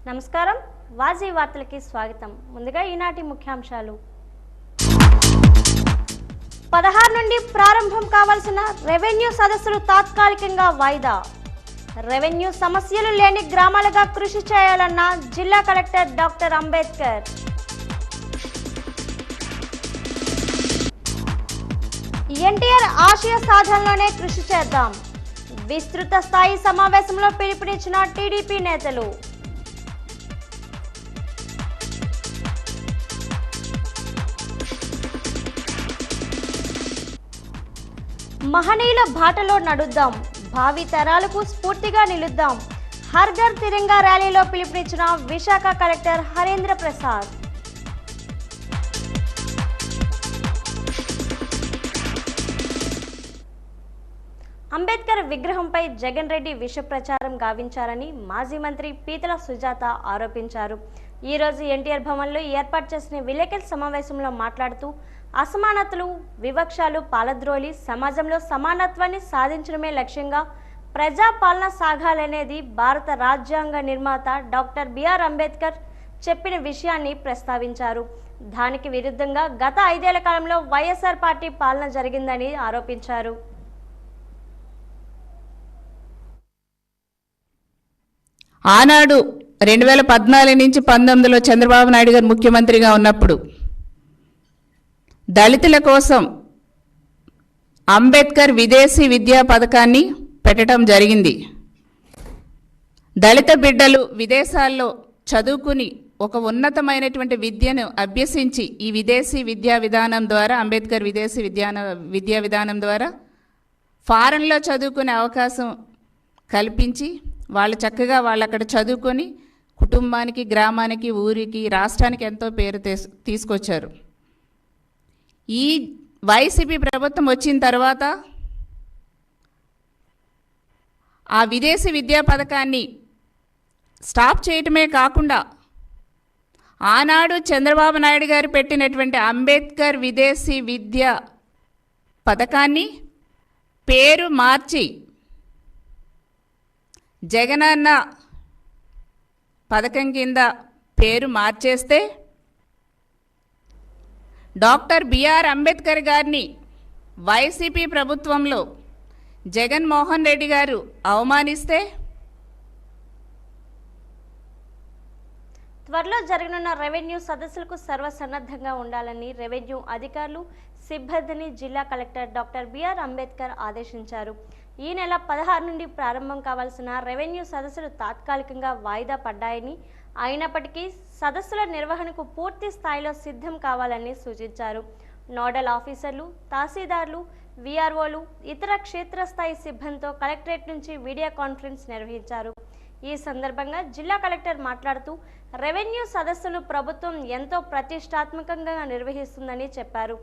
నమస్కారం వాజీ వార్తలకి స్వాగతం. ముందుగా ఈనాటి ముఖ్యాంశాలు. 16 నుండి ప్రారంభం కావాల్సిన రెవెన్యూ సదస్సులు తాత్కాలికంగా వాయిదా. రెవెన్యూ సమస్యలు లేని గ్రామాలుగా కృషి చేయాలన్న జిల్లా కలెక్టర్ డాక్టర్ అంబేద్కర్. ఎన్టీఆర్ ఆశయ సాధనలోనే కృషి చేద్దాం. విస్తృత స్థాయి సమావేశంలో పిలుపునిచ్చిన టీడీపీ నేతలు. మహనీయుల బాటలో నడుద్దాం, భావి తరాలకు స్ఫూర్తిగా నిలుద్దాం. హర్ ఘర్ తిరంగా ర్యాలీలో పిలుపునిచ్చిన విశాఖ కలెక్టర్ హరేంద్ర ప్రసాద్. అంబేద్కర్ విగ్రహంపై జగన్ రెడ్డి విష ప్రచారం గావించారని మాజీ మంత్రి పీతల సుజాత ఆరోపించారు. ఈ రోజు ఎన్టీఆర్ భవన్లో ఏర్పాటు చేసిన విలేకరుల సమావేశంలో మాట్లాడుతూ అసమానతలు, వివక్షాలు పాలద్రోలి సమాజంలో సమానత్వాన్ని సాధించడమే లక్ష్యంగా ప్రజాపాలన సాగాలనేది భారత రాజ్యాంగ నిర్మాత డాక్టర్ బిఆర్ అంబేద్కర్ చెప్పిన విషయాన్ని ప్రస్తావించారు. దానికి విరుద్ధంగా గత 5 ఏళ్ల కాలంలో వైఎస్ఆర్ పార్టీ పాలన జరిగిందని ఆరోపించారు. ఆనాడు 2014 నుంచి 19లో చంద్రబాబు నాయుడు గారు ముఖ్యమంత్రిగా ఉన్నప్పుడు దళితుల కోసం అంబేద్కర్ విదేశీ విద్యా పథకాన్ని పెట్టడం జరిగింది. దళిత బిడ్డలు విదేశాల్లో చదువుకుని ఒక ఉన్నతమైనటువంటి విద్యను అభ్యసించి ఈ విదేశీ విద్యా విధానం ద్వారా అంబేద్కర్ విదేశీ విద్యా విధానం ద్వారా ఫారెన్లో చదువుకునే అవకాశం కల్పించి వాళ్ళు చక్కగా వాళ్ళు అక్కడ చదువుకొని కుటుంబానికి, గ్రామానికి, ఊరికి, రాష్ట్రానికి ఎంతో పేరు తీసుకొచ్చారు. ఈ వైసీపీ ప్రభుత్వం వచ్చిన తర్వాత ఆ విదేశీ విద్యా పథకాన్ని స్టాప్ చేయటమే కాకుండా ఆనాడు చంద్రబాబు నాయుడు గారు పెట్టినటువంటి అంబేద్కర్ విదేశీ విద్యా పథకాన్ని పేరు మార్చి జగనన్న పథకం కింద పేరు మార్చేస్తే డాక్టర్ బిఆర్ అంబేద్కర్ గారిని వైసీపీ ప్రభుత్వంలో జగన్మోహన్ రెడ్డి గారు అవమానిస్తే త్వరలో జరగనున్న రెవెన్యూ సదస్సులకు సర్వసన్నద్ధంగా ఉండాలని రెవెన్యూ అధికారులు, సిబ్బందిని జిల్లా కలెక్టర్ డాక్టర్ బిఆర్ అంబేద్కర్ ఆదేశించారు. ఈ నెల 16 నుండి ప్రారంభం కావాల్సిన రెవెన్యూ సదస్సులు తాత్కాలికంగా వాయిదా పడ్డాయని, అయినప్పటికీ సదస్సుల నిర్వహణకు పూర్తి స్థాయిలో సిద్ధం కావాలని సూచించారు. నోడల్ ఆఫీసర్లు, తహసీల్దార్లు, వీఆర్ఓలు, ఇతర క్షేత్రస్థాయి సిబ్బందితో కలెక్టరేట్ నుంచి వీడియో కాన్ఫరెన్స్ నిర్వహించారు. ఈ సందర్భంగా జిల్లా కలెక్టర్ మాట్లాడుతూ రెవెన్యూ సదస్సులు ప్రభుత్వం ఎంతో ప్రతిష్టాత్మకంగా నిర్వహిస్తుందని చెప్పారు.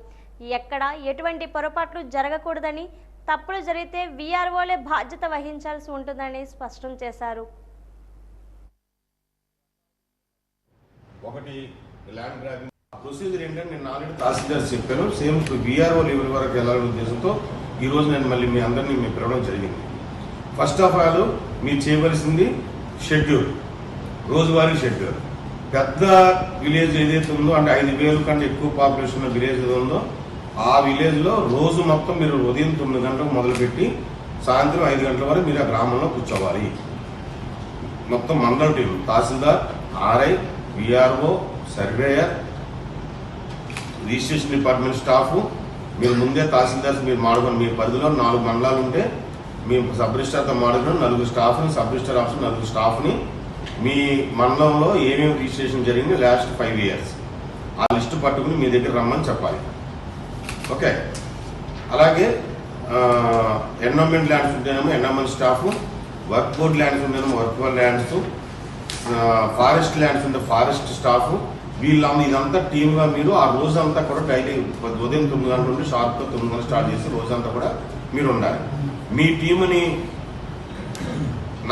ఎక్కడ ఎటువంటి పొరపాట్లు జరగకూడదని, తప్పులు జరిగితే వీఆర్ఓలే బాధ్యత వహించాల్సి ఉంటుందని స్పష్టం చేశారు. ఒకటి ల్యాండ్ గ్రాబింగ్ ప్రొసీజర్ ఏంటంటే నేను ఆల్రెడీ తహసీల్దార్ చెప్పాను. సేమ్ వీఆర్ఓ లెవెల్ వరకు వెళ్ళాలనే ఉద్దేశంతో ఈరోజు నేను మళ్ళీ మీ అందరినీ మీ పిలవడం జరిగింది. ఫస్ట్ ఆఫ్ ఆల్ మీరు చేయవలసింది షెడ్యూల్, రోజువారీ షెడ్యూల్. పెద్ద విలేజ్ ఏదైతే ఉందో అంటే 5,000 కంటే ఎక్కువ పాపులేషన్ ఉన్న విలేజ్ ఏదో ఉందో ఆ విలేజ్లో రోజు మొత్తం మీరు ఉదయం 9 గంటలకు మొదలుపెట్టి సాయంత్రం 5 గంటల వరకు మీరు ఆ గ్రామంలో కూర్చోవాలి. మొత్తం మండల team, tahsildar, RI, VRO, surveyor, registration department staff, మీరు ముందే తహసీల్దార్స్ మీరు మాడుకొని మీ పరిధిలో 4 మండలాలు ఉంటే మీ సబ్ రిజిస్టార్తో మాడుకొని 4 స్టాఫ్ని, సబ్ రిజిస్టార్ ఆఫీస్ 4 స్టాఫ్ని మీ మండలంలో ఏమేమి రిజిస్ట్రేషన్ జరిగింది లాస్ట్ 5 ఇయర్స్ ఆ లిస్టు పట్టుకుని మీ దగ్గర రమ్మని చెప్పాలి. ఓకే. అలాగే ఎన్విరాన్మెంట్ ల్యాండ్స్ ఉంటేనేమో ఎన్విరాన్మెంట్ స్టాఫ్, వర్క్ బోర్డ్ ల్యాండ్స్ ఉంటేనేమో వర్క్ బోర్డ్ ల్యాండ్స్, ఫారెస్ట్ ల్యాండ్స్ ఉంటే ఫారెస్ట్ స్టాఫ్, వీళ్ళంతా ఇదంతా టీమ్గా మీరు ఆ రోజంతా కూడా డైలీ ఉదయం 9 గంటల నుండి షార్ప్గా 9 గంటలు స్టార్ట్ చేసి రోజంతా కూడా మీరు ఉండాలి. మీ టీముని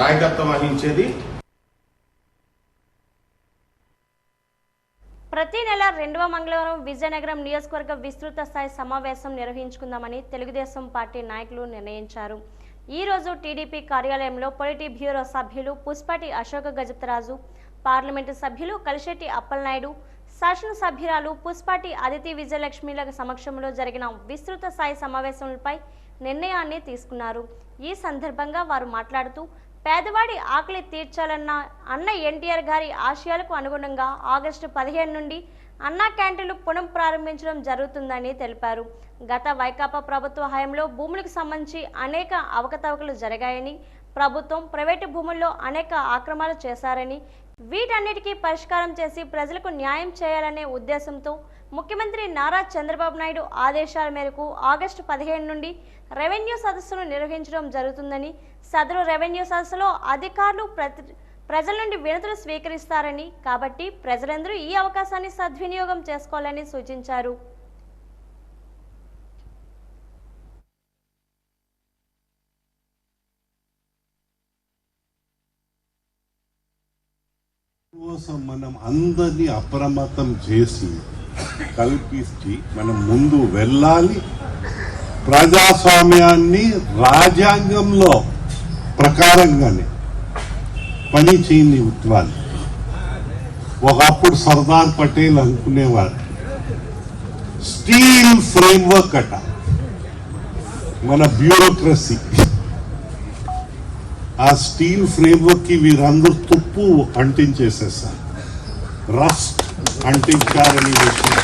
నాయకత్వం వహించేది ప్రతి నెల 2వ మంగళవారం విజయనగరం నియోజకవర్గ విస్తృత స్థాయి సమావేశం నిర్వహించుకుందామని తెలుగుదేశం పార్టీ నాయకులు నిర్ణయించారు. ఈ రోజు టీడీపీ కార్యాలయంలో పొలిటీ బ్యూరో సభ్యులు పుష్పటి అశోక గజపతిరాజు, పార్లమెంటు సభ్యులు కలిశెట్టి అప్పలనాయుడు, శాసనసభ్యురాలు పుష్పాటి అదితి విజయలక్ష్మిల సమక్షంలో జరిగిన విస్తృత స్థాయి సమావేశంపై నిర్ణయాన్ని తీసుకున్నారు. ఈ సందర్భంగా వారు మాట్లాడుతూ పేదవాడి ఆకలి తీర్చాలన్న అన్న ఎన్టీఆర్ గారి ఆశయాలకు అనుగుణంగా ఆగస్టు 15 నుండి అన్నా క్యాంటీన్లు పునః ప్రారంభించడం జరుగుతుందని తెలిపారు. గత వైకాపా ప్రభుత్వ హయాంలో భూములకు సంబంధించి అనేక అవకతవకలు జరిగాయని, ప్రభుత్వం ప్రైవేటు భూముల్లో అనేక ఆక్రమణలు చేశారని, వీటన్నిటికీ పరిష్కారం చేసి ప్రజలకు న్యాయం చేయాలనే ఉద్దేశంతో ముఖ్యమంత్రి నారా చంద్రబాబు నాయుడు ఆదేశాల మేరకు ఆగస్టు 15 నుండి రెవెన్యూ సదస్సును నిర్వహించడం జరుగుతుందని, సదరు రెవెన్యూ సదస్సులో అధికారులు ప్రజల నుండి వినతులు స్వీకరిస్తారని, కాబట్టి ప్రజలందరూ ఈ అవకాశాన్ని సద్వినియోగం చేసుకోవాలని సూచించారు. కోసం మనం అందరినీ అప్రమత్తం చేసి కల్పించి మనం ముందు వెళ్ళాలి. ప్రజాస్వామ్యాన్ని రాజ్యాంగంలో ప్రకారంగానే పని చేయనివ్వాలి. ఒకప్పుడు సర్దార్ పటేల్ అనుకునేవారు స్టీల్ ఫ్రేమ్వర్క్ అట మన బ్యూరోక్రసీ. ఆ స్టీల్ ఫ్రేమ్వర్క్ కి వీరందరూ తుప్పు అంటించేసేసారు, రస్ట్ అంటించారని విషయం.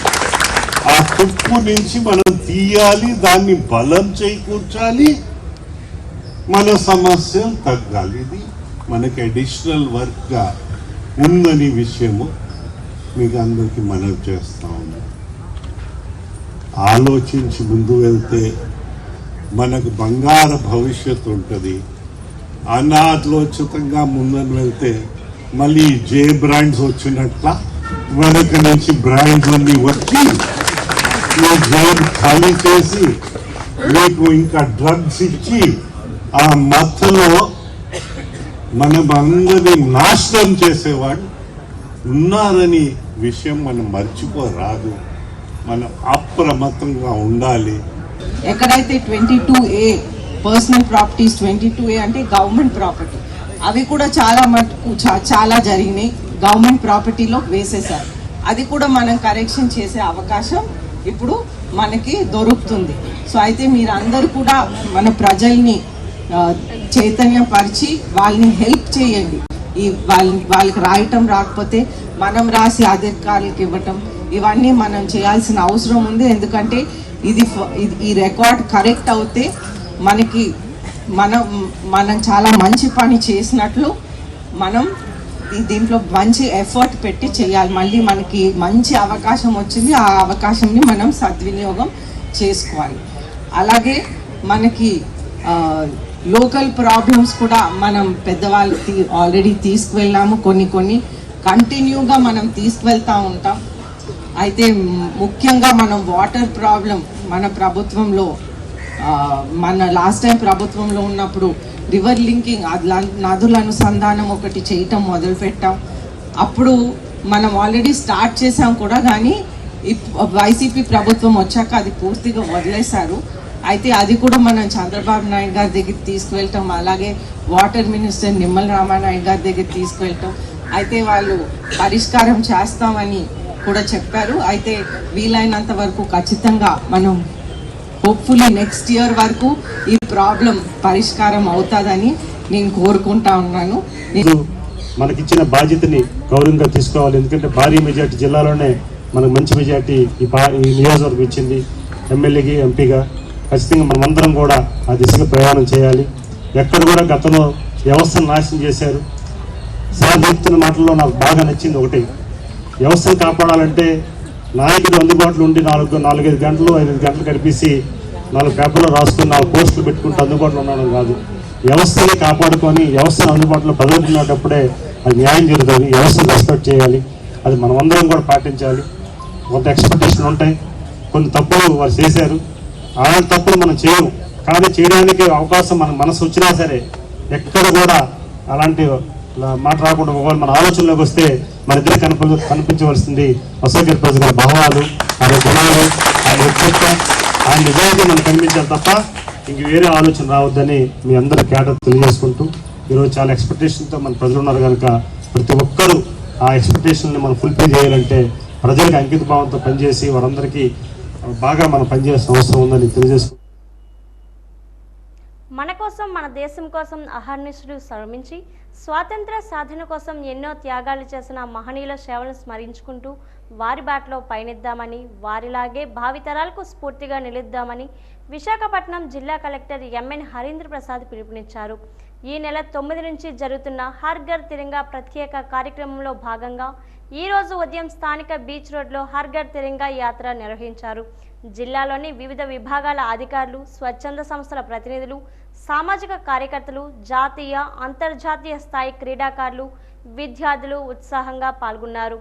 ఆ తుప్పు నుంచి మనం తీయాలి, దాన్ని బలం చేకూర్చాలి, మన సమస్యలు తగ్గాలి. ఇది మనకి అడిషనల్ వర్క్ గా ఉందని విషయము మీకు అందరికి మనవి చేస్తా ఉన్నాం. ఆలోచించి ముందు వెళ్తే మనకు బంగారు భవిష్యత్తు ఉంటుంది. అనాలోచితంగా ముందని వెళ్తే మళ్ళీ జే బ్రాండ్స్ వచ్చినట్ల వెనక నుంచి బ్రాండ్స్ అన్ని వచ్చి జైలు ఖాళీ చేసి మీకు ఇంకా డ్రగ్స్ ఇచ్చి ఆ మత్తులో మనం అందరినీ నాశనం చేసేవాడు ఉన్నారని విషయం మనం మర్చిపోరాదు. మనం అప్రమత్తంగా ఉండాలి. ఎక్కడైతే 22A పర్సనల్ ప్రాపర్టీస్ 22A అంటే గవర్నమెంట్ ప్రాపర్టీ, అవి కూడా చాలా మటుకు చాలా జరిగినాయి, గవర్నమెంట్ ప్రాపర్టీలో వేసేసారు. అది కూడా మనం కరెక్షన్ చేసే అవకాశం ఇప్పుడు మనకి దొరుకుతుంది. సో అయితే మీరందరూ కూడా మన ప్రజల్ని చైతన్యపరిచి వాళ్ళని హెల్ప్ చేయండి. వాళ్ళకి రాయటం రాకపోతే మనం రాసి అధికారులకు ఇవ్వటం, ఇవన్నీ మనం చేయాల్సిన అవసరం ఉంది. ఎందుకంటే ఈ రికార్డ్ కరెక్ట్ అవుతే మనం చాలా మంచి పని చేసినట్లు మనం దీంట్లో మంచి ఎఫర్ట్ పెట్టి చేయాలి. మళ్ళీ మనకి మంచి అవకాశం వచ్చింది, ఆ అవకాశంని మనం సద్వినియోగం చేసుకోవాలి. అలాగే మనకి లోకల్ ప్రాబ్లమ్స్ కూడా మనం పెద్దవాళ్ళకి ఆల్రెడీ తీసుకువెళ్ళాము, కొన్ని కంటిన్యూగా మనం తీసుకువెళ్తూ ఉంటాం. అయితే ముఖ్యంగా మనం వాటర్ ప్రాబ్లం మన ప్రభుత్వంలో మన లాస్ట్ టైం ప్రభుత్వంలో ఉన్నప్పుడు రివర్ లింకింగ్ నదుల అనుసంధానం ఒకటి చేయటం మొదలుపెట్టాం. అప్పుడు మనం ఆల్రెడీ స్టార్ట్ చేసాం కూడా, కానీ వైసీపీ ప్రభుత్వం వచ్చాక అది పూర్తిగా వదిలేశారు. అయితే అది కూడా మనం చంద్రబాబు నాయుడు గారి దగ్గర తీసుకువెళ్ళటం, అలాగే వాటర్ మినిస్టర్ నిమ్మల రామానాయుడు గారి దగ్గర తీసుకువెళ్ళటం, అయితే వాళ్ళు పరిష్కారం చేస్తామని కూడా చెప్పారు. అయితే వీలైనంత వరకు ఖచ్చితంగా మనం హోప్ఫుల్లీ నెక్స్ట్ ఇయర్ వరకు ఈ ప్రాబ్లం పరిష్కారం అవుతుందని నేను కోరుకుంటా ఉన్నాను. మనకిచ్చిన బాధ్యతని గౌరవంగా తీసుకోవాలి. ఎందుకంటే భారీ మెజార్టీ జిల్లాలోనే మనకు మంచి మెజార్టీ ఈ నియోజకవర్గం ఇచ్చింది. ఎమ్మెల్యేకి, ఎంపీగా ఖచ్చితంగా మనమందరం కూడా ఆ దిశగా ప్రయాణం చేయాలి. ఎక్కడ కూడా గతంలో వ్యవస్థను నాశనం చేశారు. సార్ చెప్తున్న మాటల్లో నాకు బాగా నచ్చింది ఒకటి, వ్యవస్థను కాపాడాలంటే నాయకుడు అందుబాటులో ఉండి 4-5 గంటలు 5 గంటలు కనిపిసి 4 పేపర్లో రాసుకుని 4 పోస్టులు పెట్టుకుంటూ అందుబాటులో ఉండడం కాదు. వ్యవస్థని కాపాడుకొని వ్యవస్థను అందుబాటులో పదులుకున్నప్పుడే అది న్యాయం జరుగుతుంది. వ్యవస్థను రెస్పెక్ట్ చేయాలి, అది మనమందరం కూడా పాటించాలి. కొంత ఎక్స్పెక్టేషన్ ఉంటాయి, కొన్ని తప్పులు వారు చేశారు, అలాంటి తప్పులు మనం చేయము. కానీ చేయడానికి అవకాశం మన మనసు వచ్చినా సరే ఎక్కడ కూడా అలాంటి మాట రాకుండా మన ఆలోచనలోకి వస్తే మన ఇద్దరు కనిపించవలసింది అసోగ్య ప్రజల భావాలు, ఆయన గుణాలు, ఆయన వ్యక్తిత్వం, ఆయన నిజాయితీ మనకు కనిపించాలి తప్ప ఇంక వేరే ఆలోచన రావద్దని మీ అందరూ కేటర్ తెలియజేసుకుంటూ, ఈరోజు చాలా ఎక్స్పెక్టేషన్తో మన ప్రజలు ఉన్నారు కనుక ప్రతి ఒక్కరూ ఆ ఎక్స్పెక్టేషన్ని మనం ఫుల్ఫిల్ చేయాలంటే ప్రజలకు అంకిత భావంతో పనిచేసి వారందరికీ బాగా మనం పనిచేయాల్సిన అవసరం ఉందని తెలియజేసుకుంటాం. మన కోసం మన దేశం కోసం అహర్నిశలు శ్రమించి స్వాతంత్ర సాధన కోసం ఎన్నో త్యాగాలు చేసిన మహనీయుల సేవలను స్మరించుకుంటూ వారి బాటలో పయనిద్దామని, వారిలాగే భావితరాలకు స్ఫూర్తిగా నిలుద్దామని విశాఖపట్నం జిల్లా కలెక్టర్ ఎంఎన్ హరీంద్ర ప్రసాద్ పిలుపునిచ్చారు. ఈ నెల 9 నుంచి జరుగుతున్న హర్ ఘర్ తిరంగా ప్రత్యేక కార్యక్రమంలో భాగంగా ఈరోజు ఉదయం స్థానిక బీచ్ రోడ్లో హర్ ఘర్ తిరంగా యాత్ర నిర్వహించారు. జిల్లాలోని వివిధ విభాగాల అధికారులు, స్వచ్ఛంద సంస్థల ప్రతినిధులు, సామాజిక కార్యకర్తలు, జాతీయ అంతర్జాతీయ స్థాయి క్రీడాకారులు, విద్యార్థులు ఉత్సాహంగా పాల్గొన్నారు.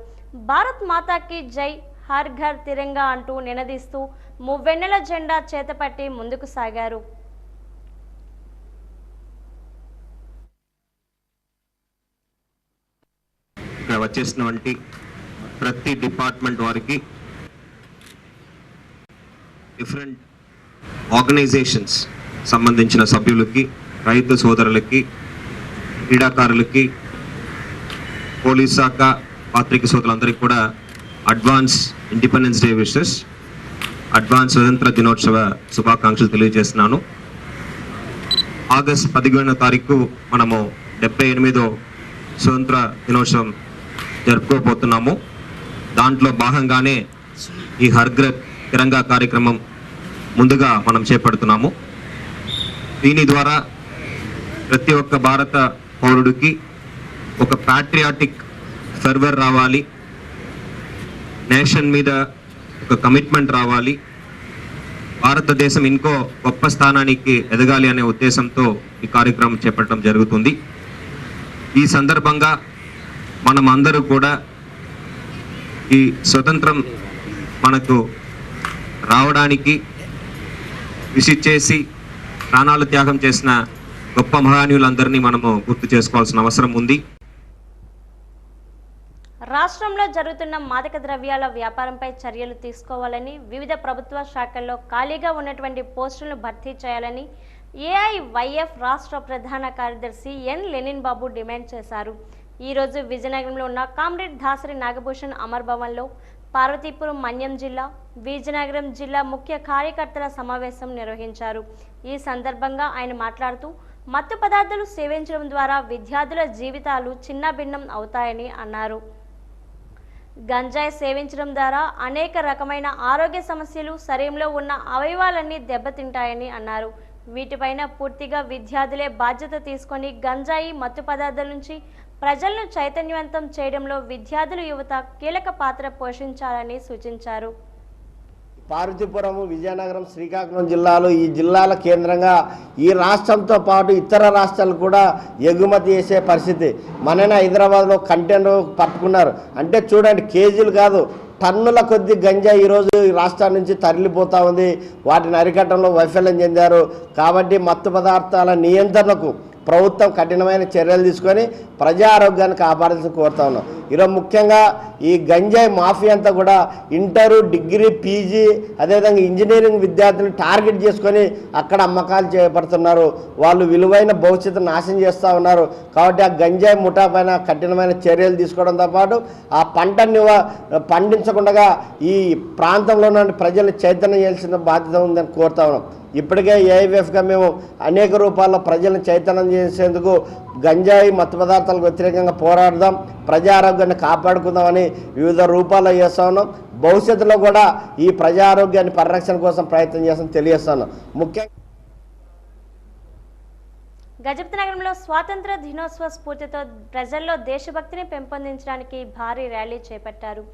భారత్ మాతాకి జై, హర్ ఘర్ తిరంగా అంటూ నినదిస్తూ మువ్వెన్నెల జెండా చేతపట్టి ముందుకు సాగారు. ఇక్కడ వచ్చేసినటువంటి ప్రతి డిపార్ట్మెంట్ వారికి, డిఫరెంట్ ఆర్గనైజేషన్స్ సంబంధించిన సభ్యులకి, రైతు సోదరులకి, క్రీడాకారులకి, పోలీస్ శాఖ, పాత్రిక సోదరులందరికీ కూడా advance independence day wishes, advance స్వతంత్ర దినోత్సవ శుభాకాంక్షలు తెలియజేస్తున్నాను. ఆగస్ట్ 15వ తారీఖు మనము 78వ స్వతంత్ర దినోత్సవం జరుపుకోబోతున్నాము. దాంట్లో భాగంగానే ఈ హర్ ఘర్ తిరంగా కార్యక్రమం ముందుగా మనం చేపడుతున్నాము. దీని ద్వారా ప్రతి ఒక్క భారత పౌరుడికి ఒక ప్యాట్రియాటిక్ ఫెర్వర్ రావాలి, నేషన్ మీద ఒక కమిట్మెంట్ రావాలి, భారతదేశం ఇంకో గొప్ప స్థానానికి ఎదగాలి అనే ఉద్దేశంతో ఈ కార్యక్రమం చేపట్టడం జరుగుతుంది. ఈ సందర్భంగా మనం అందరూ కూడా ఈ స్వతంత్రం మనకు రావడానికి కృషి చేసి ప్రాణాలు త్యాగం చేసిన గొప్ప మహనీయులందరినీ మనము గుర్తు చేసుకోవాల్సిన అవసరం ఉంది. రాష్ట్రంలో జరుగుతున్న మాదక ద్రవ్యాల వ్యాపారంపై చర్యలు తీసుకోవాలని, వివిధ ప్రభుత్వ శాఖల్లో ఖాళీగా ఉన్నటువంటి పోస్టులను భర్తీ చేయాలని ఏఐవైఎఫ్ రాష్ట్ర ప్రధాన కార్యదర్శి ఎన్ లెనిన్ బాబు డిమాండ్ చేశారు. ఈరోజు విజయనగరంలో ఉన్న కామ్రేడ్ దాసరి నాగభూషణ్ అమర్ భవన్లో పార్వతీపురం మన్యం జిల్లా, విజయనగరం జిల్లా ముఖ్య కార్యకర్తల సమావేశం నిర్వహించారు. ఈ సందర్భంగా ఆయన మాట్లాడుతూ మత్తు పదార్థాలు సేవించడం ద్వారా విద్యార్థుల జీవితాలు చిన్నభిన్నం అవుతాయని అన్నారు. గంజాయి సేవించడం ద్వారా అనేక రకమైన ఆరోగ్య సమస్యలు, శరీరంలో ఉన్న అవయవాలన్నీ దెబ్బతింటాయని అన్నారు. వీటిపైన పూర్తిగా విద్యార్థులే బాధ్యత తీసుకొని గంజాయి, మత్తు పదార్థాల నుంచి ప్రజలను చైతన్యవంతం చేయడంలో విద్యార్థులు, యువత కీలక పాత్ర పోషించాలని సూచించారు. పార్వతీపురం, విజయనగరం, శ్రీకాకుళం జిల్లాలు ఈ జిల్లాల కేంద్రంగా ఈ రాష్ట్రంతో పాటు ఇతర రాష్ట్రాలు కూడా ఎగుమతి చేసే పరిస్థితి. మననే హైదరాబాద్లో కంటైనర్ పట్టుకున్నారు అంటే చూడండి, కేజీలు కాదు టన్నుల కొద్ది గంజా ఈరోజు ఈ రాష్ట్రాల నుంచి తరలిపోతూ ఉంది. వాటిని అరికట్టడంలో వైఫల్యం చెందారు. కాబట్టి మత్తు పదార్థాల నియంత్రణకు ప్రభుత్వం కఠినమైన చర్యలు తీసుకొని ప్రజా ఆరోగ్యాన్ని కాపాడాల్సి కోరుతా ఉన్నాం. ఈరోజు ముఖ్యంగా ఈ గంజాయి మాఫియా అంతా కూడా ఇంటరు, డిగ్రీ, పీజీ, అదేవిధంగా ఇంజనీరింగ్ విద్యార్థులను టార్గెట్ చేసుకొని అక్కడ అమ్మకాలు చేపడుతున్నారు. వాళ్ళు విలువైన భవిష్యత్తును నాశనం చేస్తూ ఉన్నారు. కాబట్టి ఆ గంజాయి ముఠా పైన కఠినమైన చర్యలు తీసుకోవడంతో పాటు ఆ పంటని పండించకుండా ఈ ప్రాంతంలో ఉన్న ప్రజలను చైతన్యం చేయాల్సిన బాధ్యత ఉందని కోరుతా ఉన్నాం. ఇప్పటికే ఏఐవైఎఫ్గా మేము అనేక రూపాల్లో ప్రజలను చైతన్యం చేసేందుకు గంజాయి, మత్తు పదార్థాలకు వ్యతిరేకంగా పోరాడదాం, ప్రజా ఆరోగ్యాన్ని కాపాడుకుందామని వివిధ రూపాల్లో చేస్తా ఉన్నాం. భవిష్యత్తులో కూడా ఈ ప్రజా ఆరోగ్యాన్ని పరిరక్షణ కోసం ప్రయత్నం చేస్తామని తెలియజేస్తాను. ముఖ్యంగా గజపతి నగరంలో స్వాతంత్ర దినోత్సవ స్ఫూర్తితో ప్రజల్లో దేశభక్తిని పెంపొందించడానికి భారీ ర్యాలీ చేపట్టారు.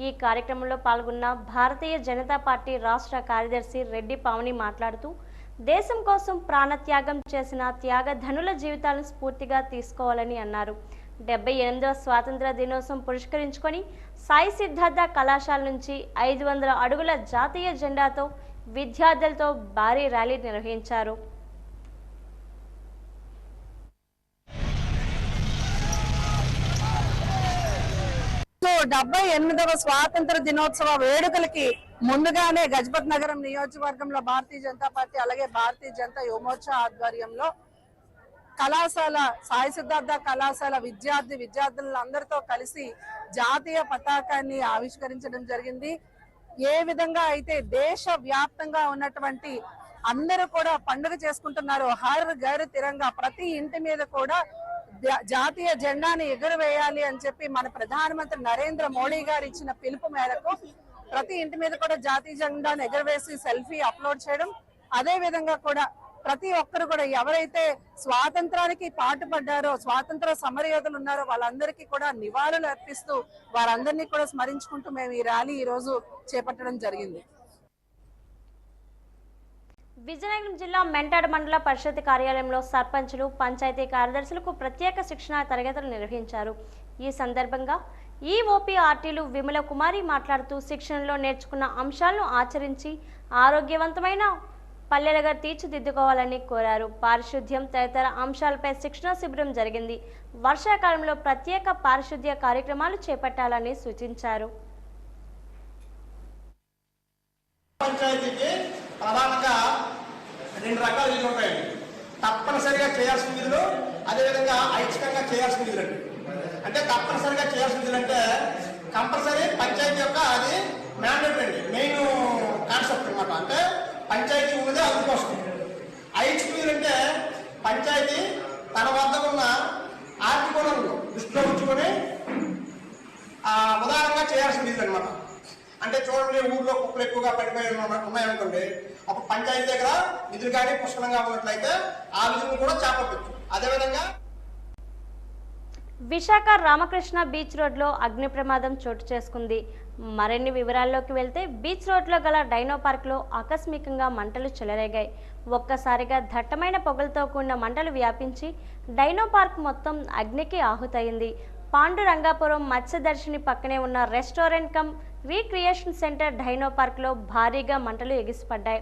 ఈ కార్యక్రమంలో పాల్గొన్న భారతీయ జనతా పార్టీ రాష్ట్ర కార్యదర్శి రెడ్డి పావని మాట్లాడుతూ దేశం కోసం ప్రాణత్యాగం చేసిన త్యాగధనుల జీవితాలను స్ఫూర్తిగా తీసుకోవాలని అన్నారు. 78వ స్వాతంత్ర దినోత్సవం పురస్కరించుకొని సాయి సిద్ధార్థ కళాశాల నుంచి 500 అడుగుల జాతీయ జెండాతో విద్యార్థులతో భారీ ర్యాలీ నిర్వహించారు. 78వ స్వాతంత్ర దినోత్సవ వేడుకలకి ముందుగానే గజపతి నగరం నియోజకవర్గంలో భారతీయ జనతా పార్టీ అలాగే భారతీయ జనతా యువమోర్చా ఆధ్వర్యంలో కళాశాల సాయి సిద్ధార్థ కళాశాల విద్యార్థులందరితో కలిసి జాతీయ పతాకాన్ని ఆవిష్కరించడం జరిగింది. ఏ విధంగా అయితే దేశ వ్యాప్తంగా ఉన్నటువంటి అందరూ కూడా పండుగ చేసుకుంటున్నారు. హర్ ఘర్ తిరంగా, ప్రతి ఇంటి మీద కూడా జాతీయ జెండాని ఎగురవేయాలి అని చెప్పి మన ప్రధానమంత్రి నరేంద్ర మోడీ గారు ఇచ్చిన పిలుపు మేరకు ప్రతి ఇంటి మీద కూడా జాతీయ జెండాను ఎగురవేసి సెల్ఫీ అప్లోడ్ చేయడం, అదే విధంగా కూడా ప్రతి ఒక్కరు కూడా ఎవరైతే స్వాతంత్రానికి పాటుపడ్డారో, స్వాతంత్ర సమరయోధులు ఉన్నారో వాళ్ళందరికీ కూడా నివాళులు అర్పిస్తూ వారందరినీ కూడా స్మరించుకుంటూ మేము ఈ ర్యాలీ ఈ రోజు చేపట్టడం జరిగింది. విజయనగరం జిల్లా మెంటాడ్ మండల పరిషత్ కార్యాలయంలో సర్పంచులు, పంచాయతీ కార్యదర్శులకు ప్రత్యేక శిక్షణా తరగతులు నిర్వహించారు. ఈ సందర్భంగా ఈఓపీఆర్టీలు విమల కుమారి మాట్లాడుతూ శిక్షణలో నేర్చుకున్న అంశాలను ఆచరించి ఆరోగ్యవంతమైన పల్లెలుగా తీర్చిదిద్దుకోవాలని కోరారు. పారిశుద్ధ్యం తదితర అంశాలపై శిక్షణ శిబిరం జరిగింది. వర్షాకాలంలో ప్రత్యేక పారిశుద్ధ్య కార్యక్రమాలు చేపట్టాలని సూచించారు. పంచాయతీకి ప్రధానంగా 2 రకాల విధులు ఉంటాయండి. తప్పనిసరిగా చేయాల్సిన విధులు, అదేవిధంగా ఐచ్ఛికంగా చేయాల్సిన విధులు. అంటే తప్పనిసరిగా చేయాల్సిన విధులు అంటే కంపల్సరీ పంచాయతీ యొక్క అది మ్యాండేటరీ అండి, మెయిన్ కాన్సెప్ట్ అనమాట. అంటే పంచాయతీ ఉన్నదే అందుకోసం. ఐచ్ఛిక విధులు అంటే పంచాయతీ తన వద్ద ఉన్న ఆర్థిక వనరులు దృష్టిలో ఉంచుకొని ఉదాహరణగా చేయాల్సిన విధులు అనమాట. అంటే చూడండి, ఊర్లో కుక్కలు ఎక్కువగా పడిపోయి ఉన్నాయనుకోండి, అప్పుడు పంచాయతీ దగ్గర నిధులు కానీ పుష్కలంగా ఉన్నట్లయితే ఆ విధులను కూడా చేపట్టచ్చు. అదేవిధంగా విశాఖ రామకృష్ణ బీచ్ రోడ్లో అగ్ని ప్రమాదం చోటు చేసుకుంది. మరిన్ని వివరాల్లోకి వెళ్తే బీచ్ రోడ్లో గల డైనో పార్క్లో ఆకస్మికంగా మంటలు చెలరేగాయి. ఒక్కసారిగా దట్టమైన పొగలతో కూడిన మంటలు వ్యాపించి డైనో పార్క్ మొత్తం అగ్నికి ఆహుతయింది. పాండురంగాపురం మత్స్యదర్శిని పక్కనే ఉన్న restaurant come recreation centre dino పార్క్లో భారీగా మంటలు ఎగిసిపడ్డాయి.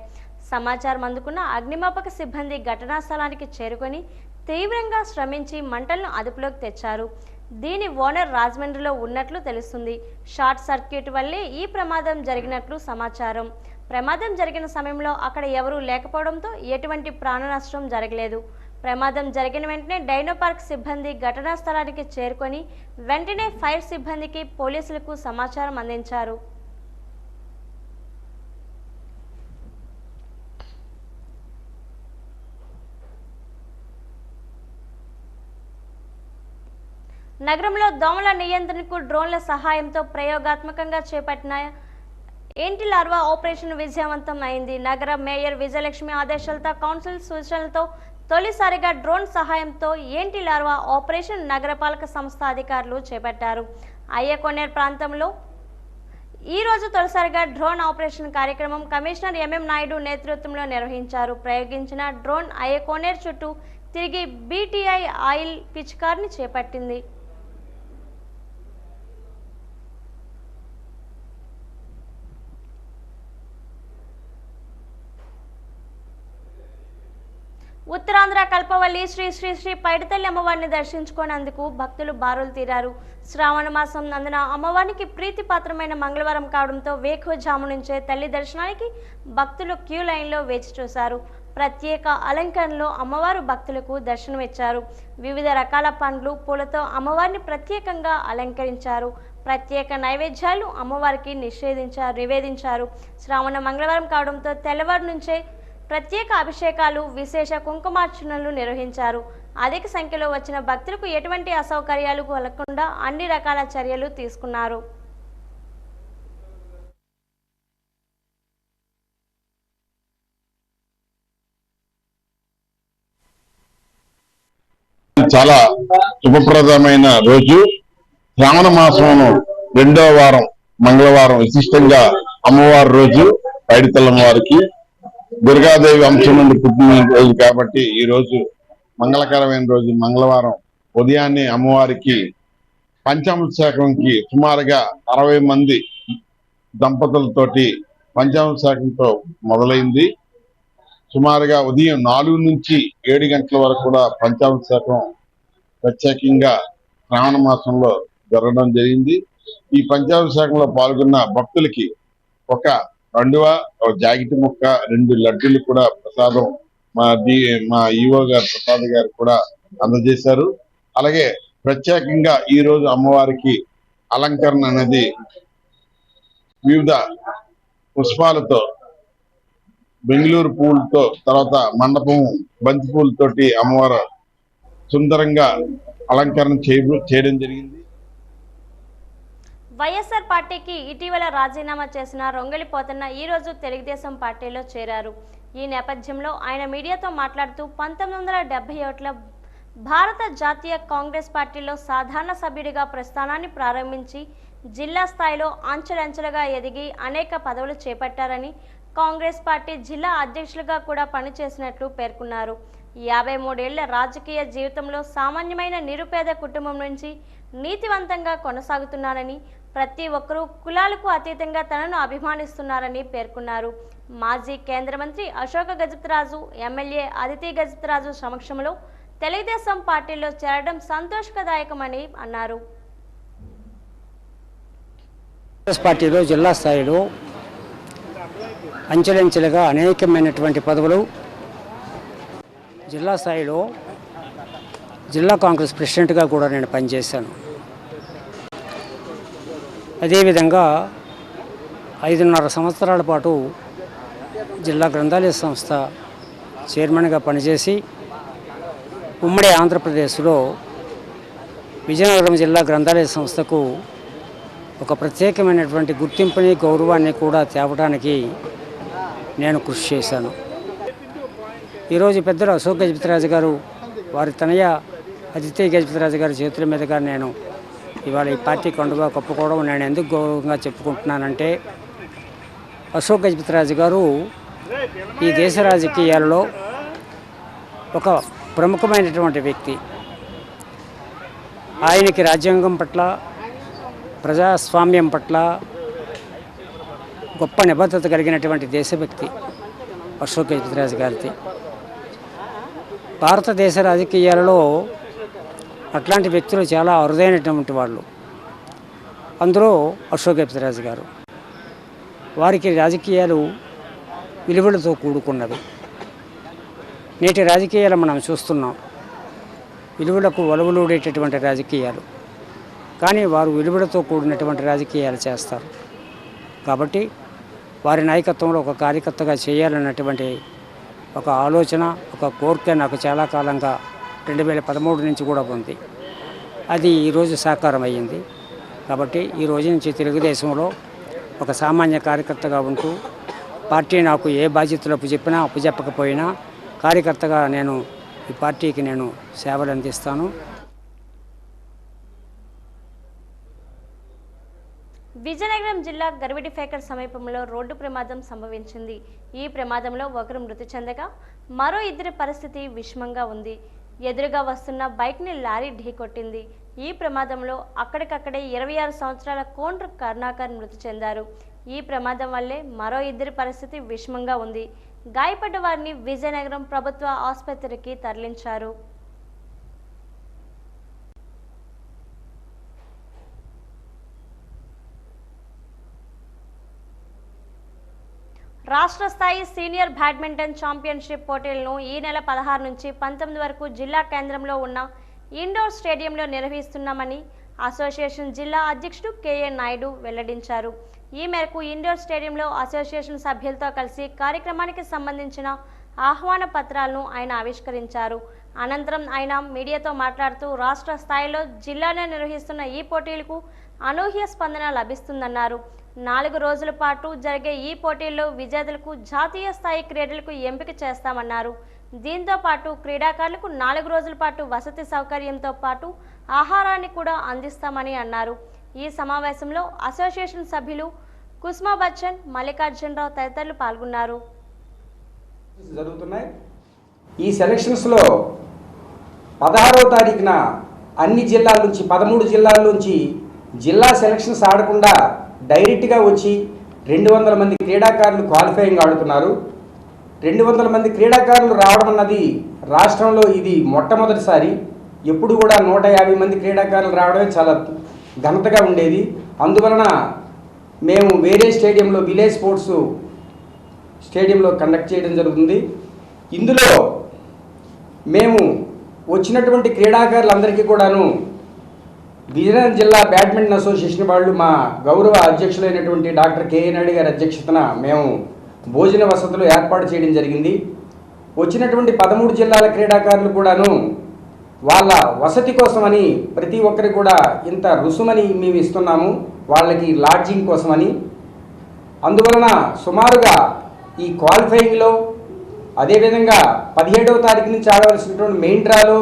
సమాచారం అందుకున్న అగ్నిమాపక సిబ్బంది ఘటనా స్థలానికి చేరుకొని తీవ్రంగా శ్రమించి మంటలను అదుపులోకి తెచ్చారు. దీని ఓనర్ రాజమండ్రిలో ఉన్నట్లు తెలుస్తుంది. షార్ట్ సర్క్యూట్ వల్లే ఈ ప్రమాదం జరిగినట్లు సమాచారం. ప్రమాదం జరిగిన సమయంలో అక్కడ ఎవరూ లేకపోవడంతో ఎటువంటి ప్రాణ నష్టం జరగలేదు. ప్రమాదం జరిగిన వెంటనే డైనో పార్క్ సిబ్బంది ఘటనా స్థలానికి చేరుకొని వెంటనే ఫైర్ సిబ్బందికి, పోలీసులకు సమాచారం అందించారు. నగరంలో దోమల నియంత్రణకు డ్రోన్ల సహాయంతో ప్రయోగాత్మకంగా చేపట్టిన ఏంటి లార్వా ఆపరేషన్ విజయవంతం అయింది. నగర మేయర్ విజయలక్ష్మి ఆదేశాలతో, కౌన్సిల్ సూచనలతో తొలిసారిగా డ్రోన్ సహాయంతో ఏంటి లార్వా ఆపరేషన్ నగరపాలక సంస్థ అధికారులు చేపట్టారు. అయ్యకోనేర్ ప్రాంతంలో ఈ రోజు తొలిసారిగా డ్రోన్ ఆపరేషన్ కార్యక్రమం కమిషనర్ ఎంఎం నాయుడు నేతృత్వంలో నిర్వహించారు. ప్రయోగించిన డ్రోన్ అయ్యకోనేర్ చుట్టూ తిరిగి బీటీఐ ఆయిల్ పిచికారిని చేపట్టింది. ఉత్తరాంధ్ర కల్పవల్లి శ్రీ శ్రీ శ్రీ పైడితల్లి అమ్మవారిని దర్శించుకునేందుకు భక్తులు బారులు తీరారు. శ్రావణ మాసం నందున అమ్మవారికి ప్రీతిపాత్రమైన మంగళవారం కావడంతో వేకువజాము నుంచే తల్లి దర్శనానికి భక్తులు క్యూ లైన్లో వేచి చూశారు. ప్రత్యేక అలంకరణలో అమ్మవారు భక్తులకు దర్శనమిచ్చారు. వివిధ రకాల పండ్లు, పూలతో అమ్మవారిని ప్రత్యేకంగా అలంకరించారు. ప్రత్యేక నైవేద్యాలు అమ్మవారికి నివేదించారు. శ్రావణ మంగళవారం కావడంతో తెల్లవారు నుంచే ప్రత్యేక అభిషేకాలు, విశేష కుంకుమార్చనలు నిర్వహించారు. అధిక సంఖ్యలో వచ్చిన భక్తులకు ఎటువంటి అసౌకర్యాలు కలగకుండా అన్ని రకాల చర్యలు తీసుకున్నారు. చాలా శుభప్రదమైన రోజు. శ్రావణ మాసం 2వ వారం మంగళవారం విశిష్టంగా అమ్మవారి రోజు. పైడితల్లమ్మ వారికి దుర్గాదేవి అంశం నుండి పుట్టిన రోజు కాబట్టి ఈ రోజు మంగళకరమైన రోజు. మంగళవారం ఉదయాన్నే అమ్మవారికి పంచామృతశాఖంకి సుమారుగా 60 మంది దంపతులతోటి పంచామృతశాఖంతో మొదలైంది. సుమారుగా ఉదయం 4 నుంచి 7 గంటల వరకు కూడా పంచామృతశాఖం ప్రత్యేకంగా శ్రావణ మాసంలో జరగడం జరిగింది. ఈ పంచామృతశాఖంలో పాల్గొన్న భక్తులకి ఒక కండువ, జాకెట్ ముక్క, 2 లడ్డూలు కూడా ప్రసాదం మా ఈవో గారు ప్రసాద్ గారు కూడా అందజేశారు. అలాగే ప్రత్యేకంగా ఈ రోజు అమ్మవారికి అలంకరణ అనేది వివిధ పుష్పాలతో, బెంగళూరు పూలతో, తర్వాత మండపం బంతి పూలతోటి అమ్మవారు సుందరంగా అలంకరణ చేయడం జరిగింది. వైఎస్ఆర్ పార్టీకి ఇటీవల రాజీనామా చేసిన రొంగలి పోతన్న ఈ రోజు తెలుగుదేశం పార్టీలో చేరారు. ఈ నేపథ్యంలో ఆయన మీడియాతో మాట్లాడుతూ 1971లో భారత జాతీయ కాంగ్రెస్ పార్టీలో సాధారణ సభ్యుడిగా ప్రస్థానాన్ని ప్రారంభించి జిల్లా స్థాయిలో అంచెలంచెలుగా ఎదిగి అనేక పదవులు చేపట్టారని, కాంగ్రెస్ పార్టీ జిల్లా అధ్యక్షులుగా కూడా పనిచేసినట్లు పేర్కొన్నారు. 53 ఏళ్ల రాజకీయ జీవితంలో సామాన్యమైన నిరుపేద కుటుంబం నుంచి నీతివంతంగా కొనసాగుతున్నారని, ప్రతి ఒక్కరూ కులాలకు అతీతంగా తనను అభిమానిస్తున్నారని పేర్కొన్నారు. మాజీ కేంద్ర మంత్రి అశోక గజపతిరాజు, ఎమ్మెల్యే అదితి గజపతిరాజు సమక్షంలో తెలుగుదేశం పార్టీలో చేరడం సంతోషదాయకమని అన్నారు. కాంగ్రెస్ పార్టీలో జిల్లా స్థాయిలో అంచెలంచెలుగా అనేకమైనటువంటి పదవులు, జిల్లా స్థాయిలో జిల్లా కాంగ్రెస్ ప్రెసిడెంట్గా కూడా నేను పనిచేశాను. అదేవిధంగా 5.5 సంవత్సరాల పాటు జిల్లా గ్రంథాలయ సంస్థ చైర్మన్గా పనిచేసి ఉమ్మడి ఆంధ్రప్రదేశ్లో విజయనగరం జిల్లా గ్రంథాలయ సంస్థకు ఒక ప్రత్యేకమైనటువంటి గుర్తింపుని, గౌరవాన్ని కూడా తేవడానికి నేను కృషి చేశాను. ఈరోజు పెద్దలు అశోక్ గజపతిరాజు గారు, వారి తనయ అదితి గజపతిరాజు గారి చేతుల మీదుగా నేను ఇవాళ ఈ పార్టీ కండుగా కప్పుకోవడం నేను ఎందుకు గౌరవంగా చెప్పుకుంటున్నానంటే, అశోక్ గజపతిరాజు గారు ఈ దేశ రాజకీయాలలో ఒక ప్రముఖమైనటువంటి వ్యక్తి. ఆయనకి రాజ్యాంగం పట్ల, ప్రజాస్వామ్యం పట్ల గొప్ప నిబద్ధత కలిగినటువంటి దేశభక్తి అశోక్ గజపతిరాజు గారిది. భారతదేశ రాజకీయాలలో అట్లాంటి వ్యక్తులు చాలా అరుదైనటువంటి వాళ్ళు. అందులో అశోక్ గజపతిరాజు గారు. వారికి రాజకీయాలు విలువలతో కూడుకున్నవి. నేటి రాజకీయాలు మనం చూస్తున్నాం, విలువలకు ఒలవలూడేటటువంటి రాజకీయాలు. కానీ వారు విలువలతో కూడినటువంటి రాజకీయాలు చేస్తారు. కాబట్టి వారి నాయకత్వంలో ఒక కార్యకర్తగా చేయాలన్నటువంటి ఒక ఆలోచన, ఒక కోరిక నాకు చాలా కాలంగా 2013 నుంచి కూడా ఉంది. అది ఈరోజు సాకారం అయ్యింది. కాబట్టి ఈ రోజు నుంచి తెలుగుదేశంలో ఒక సామాన్య కార్యకర్తగా ఉంటూ, పార్టీ నాకు ఏ బాధ్యతలు అప్పచెప్పినా అప్పచెప్పకపోయినా కార్యకర్తగా నేను ఈ పార్టీకి నేను సేవలు అందిస్తాను. విజయనగరం జిల్లా గర్విడిఫేకర్ సమీపంలో రోడ్డు ప్రమాదం సంభవించింది. ఈ ప్రమాదంలో ఒకరు మృతి చెందగా మరో ఇద్దరి పరిస్థితి విషమంగా ఉంది. ఎదురుగా వస్తున్న బైక్ని లారీ ఢీకొట్టింది. ఈ ప్రమాదంలో అక్కడికక్కడే 26 సంవత్సరాల కోండ్రు కరుణాకర్ మృతి చెందారు. ఈ ప్రమాదం వల్లే మరో ఇద్దరి పరిస్థితి విషమంగా ఉంది. గాయపడ్డ వారిని విజయనగరం ప్రభుత్వ ఆసుపత్రికి తరలించారు. రాష్ట్ర స్థాయి సీనియర్ బ్యాడ్మింటన్ ఛాంపియన్షిప్ పోటీలను ఈ నెల 16 నుంచి 19 వరకు జిల్లా కేంద్రంలో ఉన్న ఇండోర్ స్టేడియంలో నిర్వహిస్తున్నామని అసోసియేషన్ జిల్లా అధ్యక్షుడు కెఏ నాయుడు వెల్లడించారు. ఈ మేరకు ఇండోర్ స్టేడియంలో అసోసియేషన్ సభ్యులతో కలిసి కార్యక్రమానికి సంబంధించిన ఆహ్వాన పత్రాలను ఆయన ఆవిష్కరించారు. అనంతరం ఆయన మీడియాతో మాట్లాడుతూ రాష్ట్ర స్థాయిలో జిల్లాలో నిర్వహిస్తున్న ఈ పోటీలకు అనూహ్య స్పందన లభిస్తుందన్నారు. 4 రోజుల పాటు జరిగే ఈ పోటీల్లో విజేతలకు జాతీయ స్థాయి క్రీడలకు ఎంపిక చేస్తామన్నారు. దీంతో పాటు క్రీడాకారులకు 4 రోజుల పాటు వసతి సౌకర్యంతో పాటు ఆహారాన్ని కూడా అందిస్తామని అన్నారు. ఈ సమావేశంలో అసోసియేషన్ సభ్యులు కుస్మా బచ్చన్, మల్లికార్జునరావు తదితరులు పాల్గొన్నారు. జరుగుతున్నాయి. ఈ సెలక్షన్స్లో 16వ తారీఖున అన్ని జిల్లాల నుంచి 13 జిల్లాల నుంచి జిల్లా సెలక్షన్స్ ఆడకుండా డైరెక్ట్గా వచ్చి 200 మంది క్రీడాకారులు క్వాలిఫైయింగ్ ఆడుతున్నారు. 200 మంది క్రీడాకారులు రావడం అన్నది రాష్ట్రంలో ఇది మొట్టమొదటిసారి. ఎప్పుడు కూడా 150 మంది క్రీడాకారులు రావడమే చాలా ఘనతగా ఉండేది. అందువలన మేము వేరే స్టేడియంలో, విలేజ్ స్పోర్ట్స్ స్టేడియంలో కండక్ట్ చేయడం జరుగుతుంది. ఇందులో మేము వచ్చినటువంటి క్రీడాకారులందరికీ కూడాను విజయనగరం జిల్లా బ్యాడ్మింటన్ అసోసియేషన్ వాళ్ళు మా గౌరవ అధ్యక్షులైనటువంటి డాక్టర్ కేఏ నాయుడు గారి అధ్యక్షతన మేము భోజన వసతులు ఏర్పాటు చేయడం జరిగింది. వచ్చినటువంటి 13 జిల్లాల క్రీడాకారులు కూడాను వాళ్ళ వసతి కోసమని ప్రతి ఒక్కరికి కూడా ఇంత రుసుమని మేము ఇస్తున్నాము, వాళ్ళకి లాడ్జింగ్ కోసమని. అందువలన సుమారుగా ఈ క్వాలిఫైయింగ్లో అదేవిధంగా 17వ తారీఖు నుంచి ఆడవలసినటువంటి మెయిన్ డ్రాలో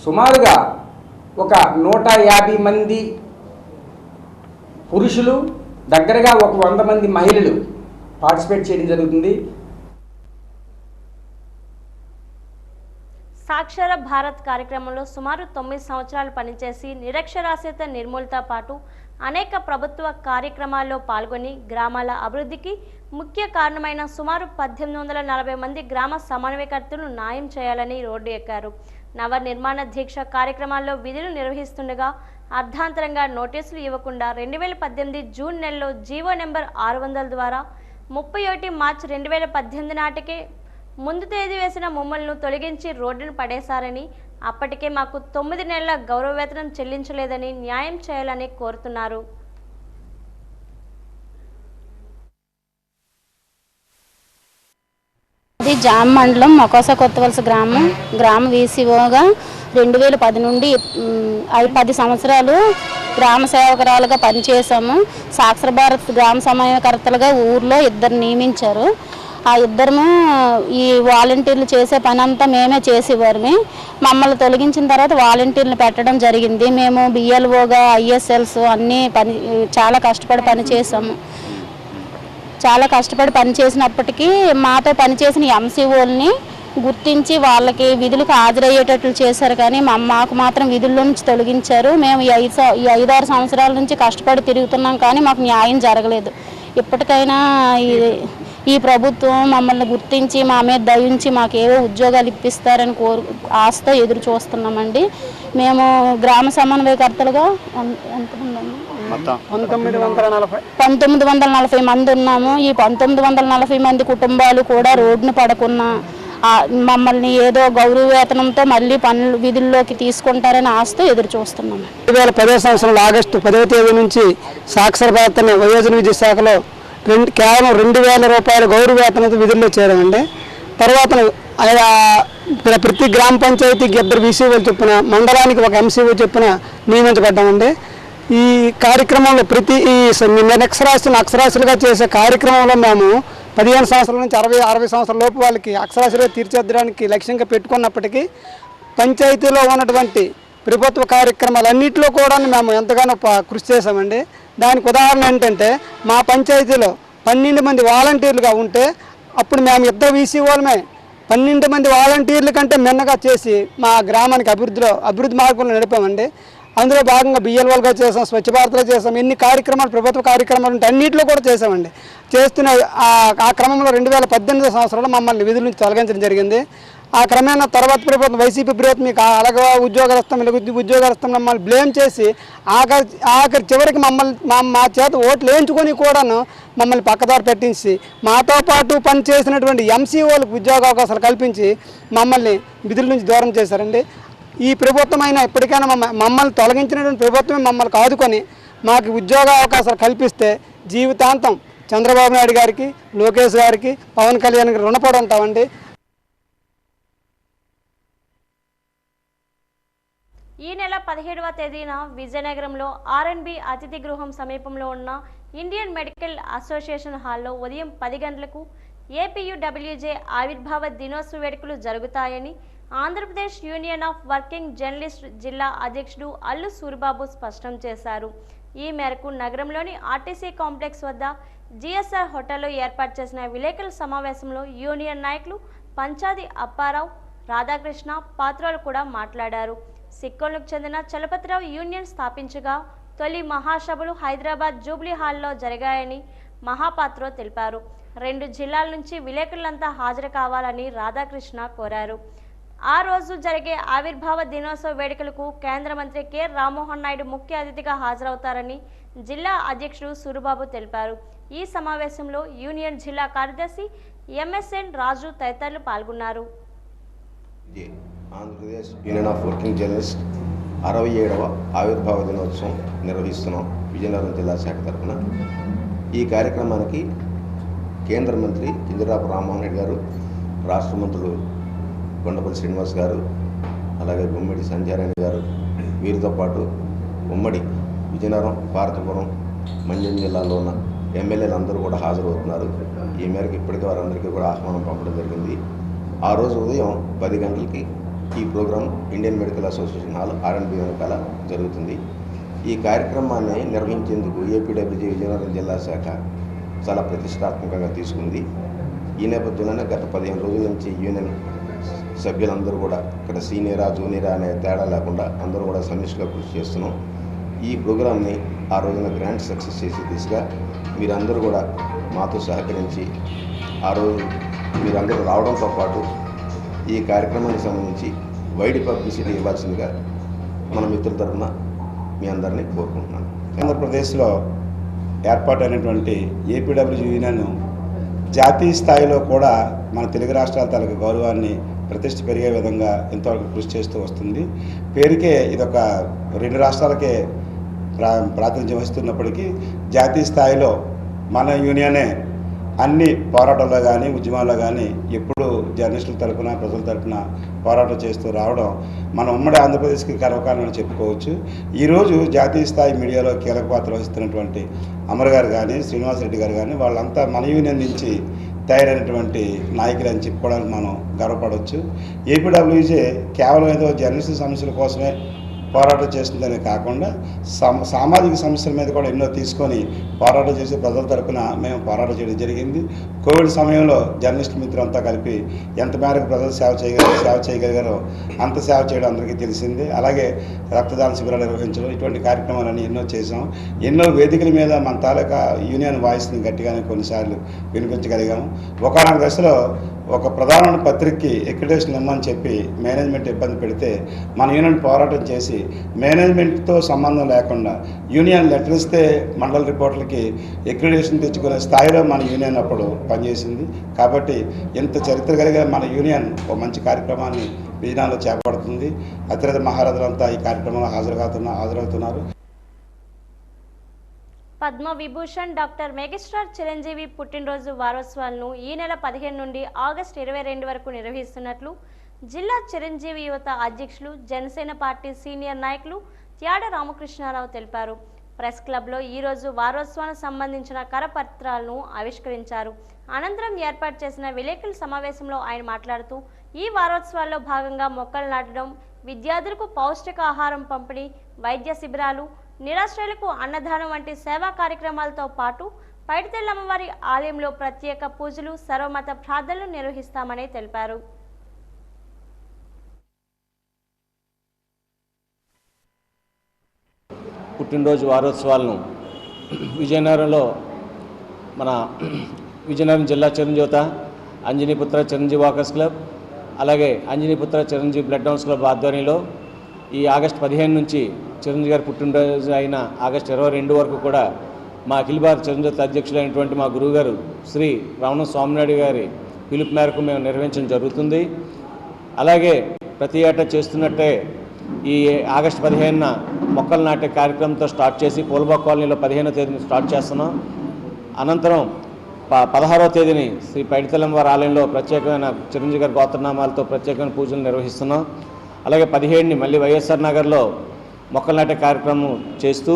సుమారుగా ఒక 150 మంది పురుషులు, దగ్గరగా ఒక 100 మంది మహిళలు పార్టిసిపేట్ చేయడం జరుగుతుంది. సాక్షర భారత్ కార్యక్రమంలో సుమారు 9 సంవత్సరాలు పనిచేసి నిరక్షరాస్యత నిర్మూలనతో పాటు అనేక ప్రభుత్వ కార్యక్రమాల్లో పాల్గొని గ్రామాల అభివృద్ధికి ముఖ్య కారణమైన సుమారు 1840 మంది గ్రామ సమన్వయకర్తలు న్యాయం చేయాలని రోడ్డు ఎక్కారు. నవ నిర్మాణ దీక్ష కార్యక్రమాల్లో విధులు నిర్వహిస్తుండగా అర్ధాంతరంగా నోటీసులు ఇవ్వకుండా 2018 జూన్ నెలలో జీవో నెంబర్ 600 ద్వారా 31 మార్చి 2018 నాటికే ముందు తేదీ వేసిన మమ్మల్ని తొలగించి రోడ్డును పడేశారని, అప్పటికే మాకు 9 నెలల గౌరవ వేతనం చెల్లించలేదని న్యాయం చేయాలని కోరుతున్నారు. ఇది జామ్ మండలం మొకోస కొత్తవలస గ్రామ వీసీఓగా 2010 నుండి 10 సంవత్సరాలు గ్రామ సేవకురాలుగా పనిచేసాము. సాక్షర భారత్ గ్రామ సమన్వయకర్తలుగా ఊర్లో 2 నియమించారు. ఆ 2 ఈ వాలంటీర్లు చేసే పని అంతా మేమే చేసేవారు. మమ్మల్ని తొలగించిన తర్వాత వాలంటీర్లు పెట్టడం జరిగింది. మేము బిఎల్ఓగా ఐఎస్ఎల్స్ అన్నీ చాలా కష్టపడి పనిచేసాము. చాలా కష్టపడి పనిచేసినప్పటికీ మాతో పనిచేసిన ఎంసీఓల్ని గుర్తించి వాళ్ళకి విధులకు హాజరయ్యేటట్లు చేశారు, కానీ మాకు మాత్రం విధుల్లో నుంచి తొలగించారు. మేము ఈ 5-6 సంవత్సరాల నుంచి కష్టపడి తిరుగుతున్నాం, కానీ మాకు న్యాయం జరగలేదు. ఇప్పటికైనా ఈ ప్రభుత్వం మమ్మల్ని గుర్తించి మా మీద దయించి మాకు ఏవో ఉద్యోగాలు ఇప్పిస్తారని ఆశతో ఎదురు చూస్తున్నామండి. మేము గ్రామ సమన్వయకర్తలుగా ఎంతమంది 1940 మంది ఉన్నాము. ఈ 1940 మంది కుటుంబాలు కూడా రోడ్డును పడకున్నా మమ్మల్ని ఏదో గౌరవ వేతనంతో మళ్ళీ విధుల్లోకి తీసుకుంటారని ఆశతో ఎదురు చూస్తున్నాము. 2010 సంవత్సరం ఆగస్టు 10వ తేదీ నుంచి సాక్షర భారత్ అనే వయోజన విద్యా శాఖలో కేవలం 2000 రూపాయల గౌరవ వేతనంతో విధుల్లో చేరామండి. తర్వాత ప్రతి గ్రామ పంచాయతీకి 2 వీసీఓలు చొప్పున, మండలానికి ఒక ఎంసీఓ చొప్పున నియమించబడ్డామండి. ఈ కార్యక్రమంలో ఈ అక్షరాస్యులుగా చేసే కార్యక్రమంలో మేము 15 సంవత్సరాల నుంచి 60 సంవత్సరాల లోపు వాళ్ళకి అక్షరాస్యులుగా తీర్చిదిద్దడానికి లక్ష్యంగా పెట్టుకున్నప్పటికీ పంచాయతీలో ఉన్నటువంటి ప్రభుత్వ కార్యక్రమాలన్నింటిలో కూడా మేము ఎంతగానో కృషి చేశామండి. దానికి ఉదాహరణ ఏంటంటే, మా పంచాయతీలో 12 మంది వాలంటీర్లుగా ఉంటే అప్పుడు మేము 2 వీసీఓలమే 12 మంది వాలంటీర్ల కంటే మిన్నగా చేసి మా గ్రామానికి అభివృద్ధి మార్గంలో నడిపామండి. అందులో భాగంగా బిఎల్ఓలుగా చేసాం, స్వచ్ఛ భారత్లో చేసాం, ఎన్ని కార్యక్రమాలు ప్రభుత్వ కార్యక్రమాలు ఉంటే అన్నింటిలో కూడా చేసామండి. చేస్తున్న ఆ క్రమంలో 2018 సంవత్సరంలో మమ్మల్ని విధుల నుంచి తొలగించడం జరిగింది. ఆ క్రమేణా తర్వాత ప్రభుత్వం వైసీపీ ప్రభుత్వం మీకు అలాగే ఉద్యోగాలు మమ్మల్ని బ్లేమ్ చేసి ఆఖరి చివరికి మా చేత ఓట్లు వేయించుకొని కూడాను మమ్మల్ని పక్కదారి పెట్టించి మాతో పాటు పనిచేసినటువంటి ఎంసీఓలకు ఉద్యోగ అవకాశాలు కల్పించి మమ్మల్ని విధుల నుంచి దూరం చేశారండి. ఈ ప్రభుత్వం అయినా ఇప్పటికైనా మమ్మల్ని తొలగించినటువంటి ప్రభుత్వమే మమ్మల్ని ఆదుకొని మాకు ఉద్యోగ అవకాశాలు కల్పిస్తే జీవితాంతం చంద్రబాబు నాయుడు గారికి, లోకేష్ గారికి, పవన్ కళ్యాణ్ గారికి రుణపడి ఉంటామండి. ఈ నెల 17వ తేదీన విజయనగరంలో ఆర్ఎన్బి అతిథి గృహం సమీపంలో ఉన్న ఇండియన్ మెడికల్ అసోసియేషన్ హాల్లో ఉదయం 10 గంటలకు ఏపీయూడబ్ల్యూజే ఆవిర్భావ దినోత్సవ వేడుకలు జరుగుతాయని Andhra Pradesh union of working journalist జిల్లా అధ్యక్షుడు అల్లు సూరిబాబు స్పష్టం చేశారు. ఈ మేరకు నగరంలోని ఆర్టీసీ కాంప్లెక్స్ వద్ద జిఎస్ఆర్ హోటల్లో ఏర్పాటు చేసిన విలేకరుల సమావేశంలో యూనియన్ నాయకులు పంచాది అప్పారావు, రాధాకృష్ణ, పాత్రలు కూడా మాట్లాడారు. సిక్కోలుకు చెందిన చలపతిరావు యూనియన్ స్థాపించగా తొలి మహాసభలు హైదరాబాద్ జూబ్లీ హాల్లో జరిగాయని మహాపాత్ర తెలిపారు. 2 జిల్లాల నుంచి విలేకరులంతా హాజరు కావాలని రాధాకృష్ణ కోరారు. ఆ రోజు జరిగే ఆవిర్భావ దినోత్సవ వేడుకలకు కేంద్ర మంత్రి కె రామ్మోహన్ నాయుడు ముఖ్య అతిథిగా హాజరవుతారని జిల్లా అధ్యక్షుడు సూరిబాబు తెలిపారు. ఈ సమావేశంలో యూనియన్ జిల్లా కార్యదర్శి ఎంఎస్ఎన్ రాజు తదితరులు పాల్గొన్నారు. Andhra Pradesh union of working journalist 67వ ఆవిర్భావ దినోత్సవం నిర్వహిస్తున్నాం విజయనగరం జిల్లా శాఖ తరఫున. ఈ కార్యక్రమానికి కేంద్ర మంత్రి కింజరాపు రామ్మోహన్ రెడ్డి గారు, రాష్ట్ర మంత్రులు కొండపల్లి శ్రీనివాస్ గారు, అలాగే గుమ్మడి సంధ్యారాణి గారు, వీరితో పాటు ఉమ్మడి విజయనగరం, పార్వతీపురం, మండ్యం జిల్లాలో ఉన్న ఎమ్మెల్యేలు అందరూ కూడా హాజరవుతున్నారు. ఈ మేరకు ఇప్పటికీ వారందరికీ కూడా ఆహ్వానం పంపడం జరిగింది. ఆ రోజు ఉదయం 10 గంటలకి ఈ programme Indian medical association hall R&B వెనకాల జరుగుతుంది. ఈ కార్యక్రమాన్ని నిర్వహించేందుకు ఏపీడబ్ల్యూజీ విజయనగరం జిల్లా శాఖ చాలా ప్రతిష్టాత్మకంగా తీసుకుంది. ఈ నేపథ్యంలోనే గత 15 రోజుల నుంచి యూనియన్ సభ్యులందరూ కూడా ఇక్కడ సీనియరా జూనియరా అనే తేడా లేకుండా అందరూ కూడా సమిష్టిగా కృషి చేస్తున్నాం. ఈ ప్రోగ్రాంని ఆ రోజున గ్రాండ్ సక్సెస్ చేసే దిశగా మీరందరూ కూడా మాతో సహకరించి ఆ రోజు మీరందరూ రావడంతో పాటు ఈ కార్యక్రమానికి సంబంధించి వైడ్ పబ్లిసిటీ ఇవ్వాల్సిందిగా మన మిత్రుల తరఫున మీ అందరినీ కోరుకుంటున్నాను. ఆంధ్రప్రదేశ్లో ఏర్పాటైనటువంటి ఏపీడబ్ల్యూజీ యూనియన్ జాతీయ స్థాయిలో కూడా మన తెలుగు రాష్ట్రాల తాలూకు గౌరవాన్ని ప్రతిష్ఠ పెరిగే విధంగా ఎంతవరకు కృషి చేస్తూ వస్తుంది. పేరుకే ఇదొక 2 రాష్ట్రాలకే ప్రాతినిధ్యం వహిస్తున్నప్పటికీ జాతీయ స్థాయిలో మన యూనియనే అన్ని పోరాటాల్లో కానీ ఉద్యమాల్లో కానీ ఎప్పుడు జర్నలిస్టుల తరఫున ప్రజల తరఫున పోరాటం చేస్తూ రావడం మన ఉమ్మడి ఆంధ్రప్రదేశ్కి గర్వకారణమని చెప్పుకోవచ్చు. ఈరోజు జాతీయ స్థాయి మీడియాలో కీలక పాత్ర వహిస్తున్నటువంటి అమర్ గారు కానీ, శ్రీనివాసరెడ్డి గారు కానీ వాళ్ళంతా మన యూనియన్ నుంచి తయారైనటువంటి నాయకులు అని చెప్పుకోవడానికి మనం గర్వపడవచ్చు. ఏపీడబ్ల్యూజే కేవలం ఏదో జర్నలిస్టు సమస్యల కోసమే పోరాటం చేస్తుందనే కాకుండా సామాజిక సమస్యల మీద కూడా ఎన్నో తీసుకొని పోరాటం చేసి ప్రజల తరపున మేము పోరాటం చేయడం జరిగింది. కోవిడ్ సమయంలో జర్నలిస్ట్ మిత్రులంతా కలిపి ఎంత మేరకు ప్రజలు సేవ చేయగలిగారో అంత సేవ చేయడం అందరికీ తెలిసింది. అలాగే రక్తదాన శిబిరాలు నిర్వహించడం, ఇటువంటి కార్యక్రమాలన్నీ ఎన్నో చేసాం. ఎన్నో వేదికల మీద మన తాలూకా యూనియన్ వాయిస్ని గట్టిగానే కొన్నిసార్లు వినిపించగలిగాము. ఒకనొక దశలో ఒక ప్రధాన పత్రికకి ఎక్రిడేషన్ ఇమ్మని చెప్పి మేనేజ్మెంట్ ఇబ్బంది పెడితే మన యూనియన్ పోరాటం చేసి మేనేజ్మెంట్తో సంబంధం లేకుండా యూనియన్ లెటర్ ఇస్తే మండల రిపోర్ట్లకి ఎక్రిడేషన్ తెచ్చుకునే స్థాయిలో మన యూనియన్ అప్పుడు పనిచేసింది. కాబట్టి ఇంత చరిత్ర కలిగిన మన యూనియన్ ఒక మంచి కార్యక్రమాన్ని విజయనగరంలో చేపడుతుంది. అతిరథ మహారథులంతా ఈ కార్యక్రమంలో హాజరవుతున్నారు. పద్మ విభూషణ్ డాక్టర్ మెగాస్టార్ చిరంజీవి పుట్టినరోజు వారోత్సవాలను ఈ నెల 15 నుండి ఆగస్టు 22 వరకు నిర్వహిస్తున్నట్లు జిల్లా చిరంజీవి యువత అధ్యక్షులు, జనసేన పార్టీ సీనియర్ నాయకులు త్యాడ రామకృష్ణారావు తెలిపారు. ప్రెస్ క్లబ్లో ఈరోజు వారోత్సవానికి సంబంధించిన కరపత్రాలను ఆవిష్కరించారు. అనంతరం ఏర్పాటు చేసిన విలేకరుల సమావేశంలో ఆయన మాట్లాడుతూ ఈ వారోత్సవాల్లో భాగంగా మొక్కలు నాటడం, విద్యార్థులకు పౌష్టికాహారం పంపిణీ, వైద్య శిబిరాలు, నిరాశ్రయులకు అన్నదానం వంటి సేవా కార్యక్రమాలతో పాటు పైడితల్లి అమ్మవారి ఆలయంలో ప్రత్యేక పూజలు, సర్వమత ప్రార్థనలు నిర్వహిస్తామని తెలిపారు. పుట్టినరోజు వారోత్సవాలను విజయనగరంలో మన విజయనగరం జిల్లా చిరంజీవిత అంజనీపుత్ర చిరంజీవి వాకర్స్ క్లబ్, అలాగే Anjaniputra Chiranjeevi blood downs club ఆధ్వర్యంలో ఈ ఆగస్టు 15 నుంచి చిరంజీవి గారి పుట్టినరోజు అయిన ఆగస్టు 22 వరకు కూడా మా అఖిల భారత చిరంజీవి అధ్యక్షులైనటువంటి మా గురువుగారు శ్రీ రమణ స్వామినాయుడు గారి పిలుపు మేరకు మేము నిర్వహించడం జరుగుతుంది. అలాగే ప్రతి ఏటా చేస్తున్నట్టే ఈ ఆగస్టు 15న మొక్కలు నాటే కార్యక్రమంతో స్టార్ట్ చేసి పూలబాగ్ కాలనీలో 15వ తేదీని స్టార్ట్ చేస్తున్నాం. అనంతరం 16వ తేదీని శ్రీ పైడితల్లి అమ్మవారి ఆలయంలో ప్రత్యేకమైన చిరంజీవి గారి గోత్రనామాలతో ప్రత్యేకమైన పూజలు నిర్వహిస్తున్నాం. అలాగే 17ని మళ్ళీ వైఎస్ఆర్ నగర్లో మొక్కలు నాటే కార్యక్రమం చేస్తూ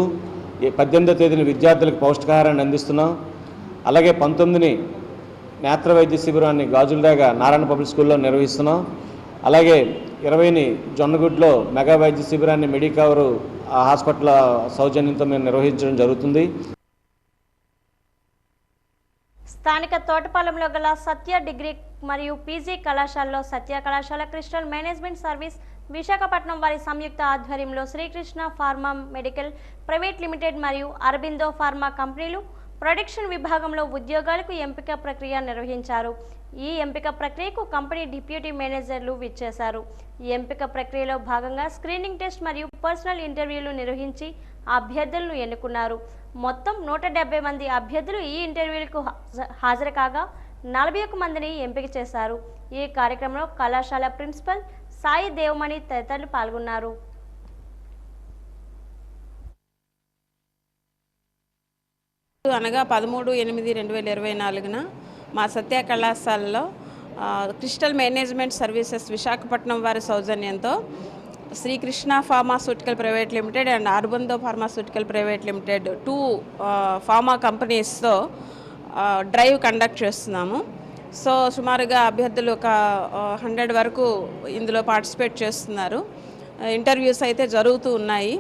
18వ తేదీని విద్యార్థులకు పౌష్టికాహారాన్ని అందిస్తున్నాం. అలాగే 19ని నేత్ర వైద్య శిబిరాన్ని గాజులదాగ నారాయణ పబ్లిక్ స్కూల్లో నిర్వహిస్తున్నాం. అలాగే 20ని జొన్నగుడ్లో మెగా వైద్య శిబిరాన్ని మెడికవర్ హాస్పిటల్ సౌజన్యంతో మేము నిర్వహించడం జరుగుతుంది. స్థానిక తోటపాలెంలో గల సత్య డిగ్రీ మరియు పీజీ కళాశాలలో సత్య కళాశాల క్రిస్టల్ మేనేజ్మెంట్ సర్వీస్ విశాఖపట్నం వారి సంయుక్త ఆధ్వర్యంలో Srikrishna pharma medical private limited మరియు అరబిందో ఫార్మా కంపెనీలు ప్రొడక్షన్ విభాగంలో ఉద్యోగాలకు ఎంపిక ప్రక్రియ నిర్వహించారు. ఈ ఎంపిక ప్రక్రియకు కంపెనీ డిప్యూటీ మేనేజర్లు విచ్చేశారు. ఈ ఎంపిక ప్రక్రియలో భాగంగా స్క్రీనింగ్ టెస్ట్ మరియు పర్సనల్ ఇంటర్వ్యూలు నిర్వహించి అభ్యర్థులను ఎన్నుకున్నారు. మొత్తం 170 మంది అభ్యర్థులు ఈ ఇంటర్వ్యూలకు హాజరు కాగా 41 మందిని ఎంపిక చేశారు. ఈ కార్యక్రమంలో కళాశాల ప్రిన్సిపల్ సాయి దేవమణి తదితరులు పాల్గొన్నారు. అనగా 13/8/2024 మా సత్య కళాశాలలో క్రిస్టల్ మేనేజ్మెంట్ సర్వీసెస్ విశాఖపట్నం వారి సౌజన్యంతో Srikrishna pharmaceutical private limited and Aurobindo pharmaceutical private limited 2 pharma కంపెనీస్తో డ్రైవ్ కండక్ట్ చేస్తున్నాము. సో సుమారుగా అభ్యర్థులు ఒక 100 వరకు ఇందులో పార్టిసిపేట్ చేస్తున్నారు. ఇంటర్వ్యూస్ అయితే జరుగుతూ ఉన్నాయి.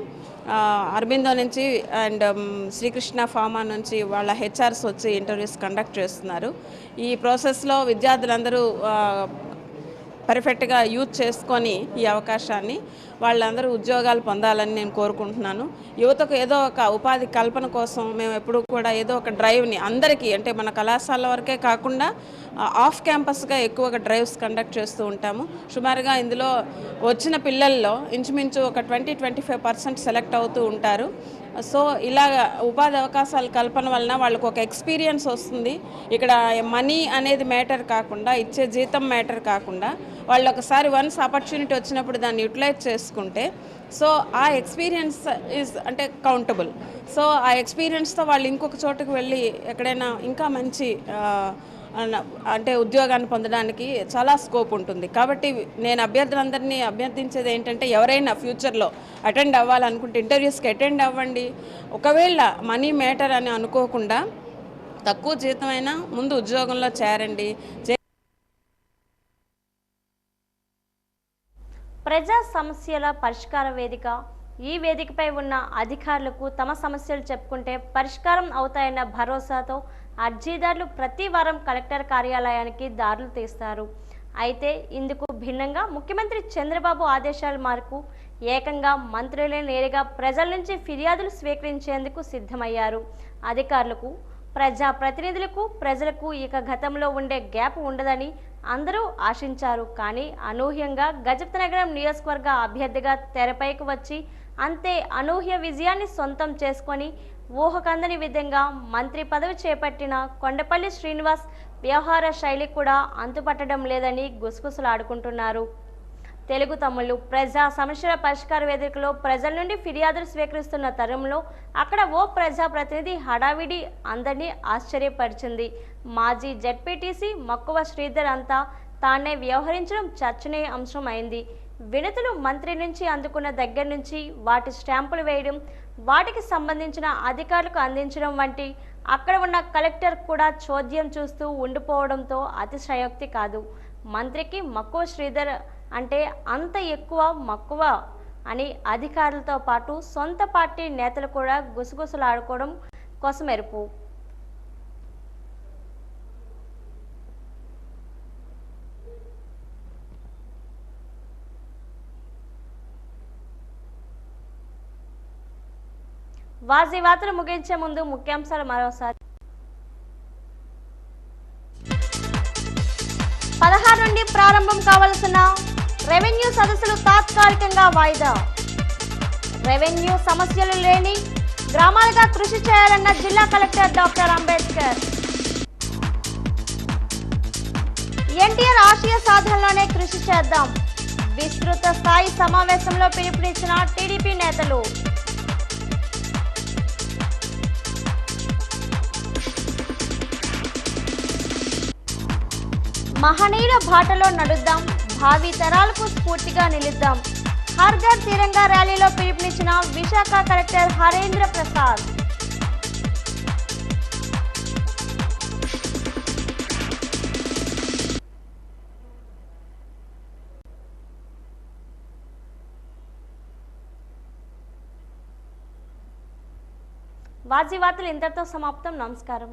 అరబిందో నుంచి అండ్ శ్రీకృష్ణ ఫార్మా నుంచి వాళ్ళ హెచ్ఆర్స్ వచ్చి ఇంటర్వ్యూస్ కండక్ట్ చేస్తున్నారు. ఈ ప్రాసెస్లో విద్యార్థులందరూ పర్ఫెక్ట్గా యూజ్ చేసుకొని ఈ అవకాశాన్ని వాళ్ళందరూ ఉద్యోగాలు పొందాలని నేను కోరుకుంటున్నాను. యువతకు ఏదో ఒక ఉపాధి కల్పన కోసం మేము ఎప్పుడూ కూడా ఏదో ఒక డ్రైవ్ని అందరికీ, అంటే మన కళాశాల వరకే కాకుండా ఆఫ్ క్యాంపస్గా ఎక్కువగా డ్రైవ్స్ కండక్ట్ చేస్తూ ఉంటాము. సుమారుగా ఇందులో వచ్చిన పిల్లల్లో ఇంచుమించు ఒక 20-25% సెలెక్ట్ అవుతూ ఉంటారు. సో ఇలా ఉపాధి అవకాశాల కల్పన వలన వాళ్ళకు ఒక ఎక్స్పీరియన్స్ వస్తుంది. ఇక్కడ మనీ అనేది మ్యాటర్ కాకుండా, ఇచ్చే జీతం మ్యాటర్ కాకుండా, వాళ్ళు ఒకసారి వన్స్ ఆపర్చునిటీ వచ్చినప్పుడు దాన్ని యూటిలైజ్ చేసుకుంటే సో ఆ ఎక్స్పీరియన్స్ ఈజ్ అంటే కౌంటబుల్. సో ఆ ఎక్స్పీరియన్స్తో వాళ్ళు ఇంకొక చోటుకు వెళ్ళి ఎక్కడైనా ఇంకా మంచి అంటే ఉద్యోగాన్ని పొందడానికి చాలా స్కోప్ ఉంటుంది. కాబట్టి నేను అభ్యర్థులందరినీ అభ్యర్థించేది ఏంటంటే, ఎవరైనా ఫ్యూచర్లో అటెండ్ అవ్వాలనుకుంటే ఇంటర్వ్యూస్కి అటెండ్ అవ్వండి. ఒకవేళ మనీ మ్యాటర్ అని అనుకోకుండా తక్కువ జీతమైనా ముందు ఉద్యోగంలో చేరండి. ప్రజా సమస్యల పరిష్కార వేదిక. ఈ వేదికపై ఉన్న అధికారులకు తమ సమస్యలు చెప్పుకుంటే పరిష్కారం అవుతాయన్న భరోసాతో అర్జీదారులు ప్రతి వారం కలెక్టర్ కార్యాలయానికి దారులు తీస్తారు. అయితే ఇందుకు భిన్నంగా ముఖ్యమంత్రి చంద్రబాబు ఆదేశాల మేరకు ఏకంగా మంత్రులే నేరుగా ప్రజల నుంచి ఫిర్యాదులు స్వీకరించేందుకు సిద్ధమయ్యారు. అధికారులకు, ప్రజాప్రతినిధులకు, ప్రజలకు ఇక గతంలో ఉండే గ్యాప్ ఉండదని అందరూ ఆశించారు. కానీ అనూహ్యంగా గజపతినగరం నియోజకవర్గ అభ్యర్థిగా తెరపైకి వచ్చి అంతే అనూహ్య విజయాన్ని సొంతం చేసుకొని ఊహకందని విధంగా మంత్రి పదవి చేపట్టిన కొండపల్లి శ్రీనివాస్ వ్యవహార శైలి కూడా అంతుపట్టడం లేదని గుసగుసలాడుకుంటున్నారు. తెలుగు తమ్ముళ్ళు ప్రజా సమస్యల పరిష్కార వేదికలో ప్రజల నుండి ఫిర్యాదులు స్వీకరిస్తున్న తరుణంలో అక్కడ ఓ ప్రజాప్రతినిధి హడావిడి అందరినీ ఆశ్చర్యపరిచింది. మాజీ జెడ్పీటీసీ మక్కువ శ్రీధర్ అంతా తానే వ్యవహరించడం చర్చనీయ అంశం అయింది. వినతులు మంత్రి నుంచి అందుకున్న దగ్గర నుంచి వాటి స్టాంపులు వేయడం, వాటికి సంబంధించిన అధికారులకు అందించడం వంటి అక్కడ ఉన్న కలెక్టర్ కూడా చోద్యం చూస్తూ ఉండిపోవడంతో అతిశయోక్తి కాదు. మంత్రికి మక్కువ శ్రీధర్ అంటే అంత ఎక్కువ మక్కువ అని అధికారులతో పాటు సొంత పార్టీ నేతలు కూడా గుసగుసలాడుకోవడం కోసమెరుపు. వార్తలు ముగించే ముందు ముఖ్యాంశాలు మరోసారి. 16 నుండి ప్రారంభం కావాల్సిన రెవెన్యూ సదస్సులు తాత్కాలికంగా వాయిదా. రెవెన్యూ సమస్యలు లేని గ్రామాలుగా కృషి చేయాలన్న జిల్లా కలెక్టర్ డాక్టర్ అంబేద్కర్. ఎన్టీఆర్ ఆశయ సాధనలోనే కృషి చేద్దాం. విస్తృత స్థాయి సమావేశంలో పిలుపునిచ్చిన టీడీపీ నేతలు. మహనీయుల బాటలో నడుద్దాం, భావి తరాలకు స్ఫూర్తిగా నిలుద్దాం. హర్ ఘర్ తిరంగా ర్యాలీలో పిలుపునిచ్చిన విశాఖ కలెక్టర్ హరేంద్ర ప్రసాద్. వార్తలు ఇంతటితో సమాప్తం. నమస్కారం.